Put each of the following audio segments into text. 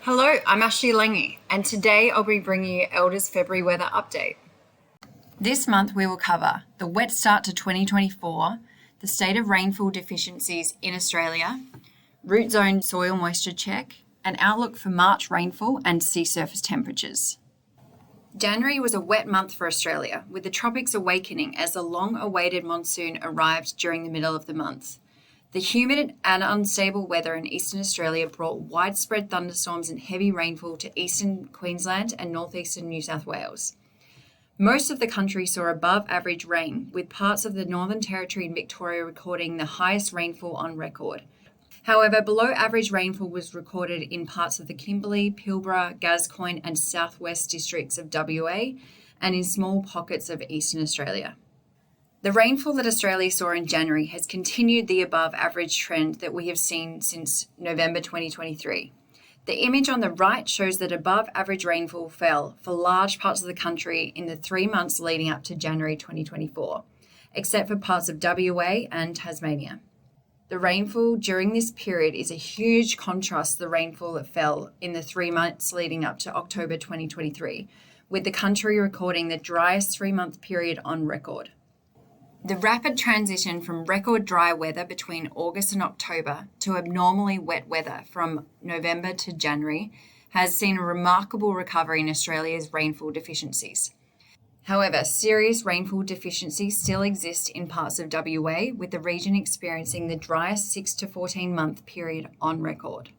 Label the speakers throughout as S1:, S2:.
S1: Hello, I'm Ashley Lange, and today I'll be bringing you Elders February weather update. This month we will cover the wet start to 2024, the state of rainfall deficiencies in Australia, root zone soil moisture check, an outlook for March rainfall and sea surface temperatures. January was a wet month for Australia, with the tropics awakening as the long-awaited monsoon arrived during the middle of the month. The humid and unstable weather in eastern Australia brought widespread thunderstorms and heavy rainfall to eastern Queensland and northeastern New South Wales. Most of the country saw above average rain, with parts of the Northern Territory and Victoria recording the highest rainfall on record. However, below average rainfall was recorded in parts of the Kimberley, Pilbara, Gascoyne and southwest districts of WA and in small pockets of eastern Australia. The rainfall that Australia saw in January has continued the above average trend that we have seen since November 2023. The image on the right shows that above average rainfall fell for large parts of the country in the 3 months leading up to January 2024, except for parts of WA and Tasmania. The rainfall during this period is a huge contrast to the rainfall that fell in the 3 months leading up to October 2023, with the country recording the driest 3-month period on record. The rapid transition from record dry weather between August and October to abnormally wet weather from November to January has seen a remarkable recovery in Australia's rainfall deficiencies. However, serious rainfall deficiencies still exist in parts of WA, with the region experiencing the driest 6 to 14-month period on record.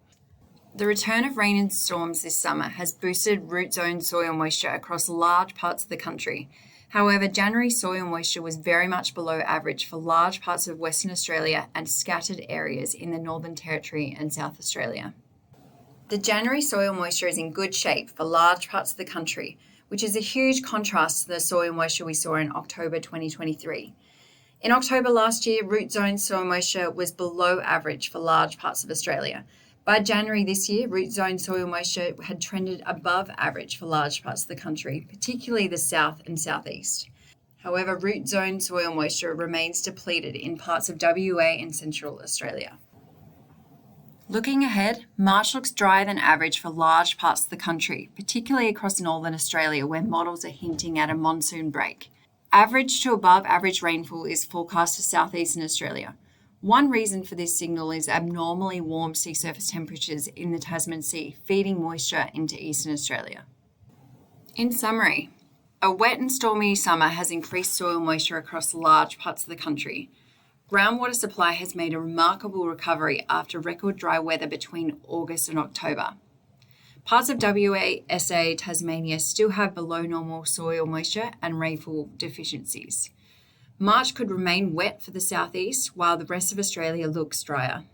S1: The return of rain and storms this summer has boosted root zone soil moisture across large parts of the country. However, January soil moisture was very much below average for large parts of Western Australia and scattered areas in the Northern Territory and South Australia. The January soil moisture is in good shape for large parts of the country, which is a huge contrast to the soil moisture we saw in October 2023. In October last year, root zone soil moisture was below average for large parts of Australia. By January this year, root zone soil moisture had trended above average for large parts of the country, particularly the south and southeast. However, root zone soil moisture remains depleted in parts of WA and central Australia. Looking ahead, March looks drier than average for large parts of the country, particularly across northern Australia, where models are hinting at a monsoon break. Average to above average rainfall is forecast for southeastern Australia. One reason for this signal is abnormally warm sea surface temperatures in the Tasman Sea, feeding moisture into eastern Australia. In summary, a wet and stormy summer has increased soil moisture across large parts of the country. Groundwater supply has made a remarkable recovery after record dry weather between August and October. Parts of WA, SA, Tasmania still have below normal soil moisture and rainfall deficiencies. March could remain wet for the southeast, while the rest of Australia looks drier.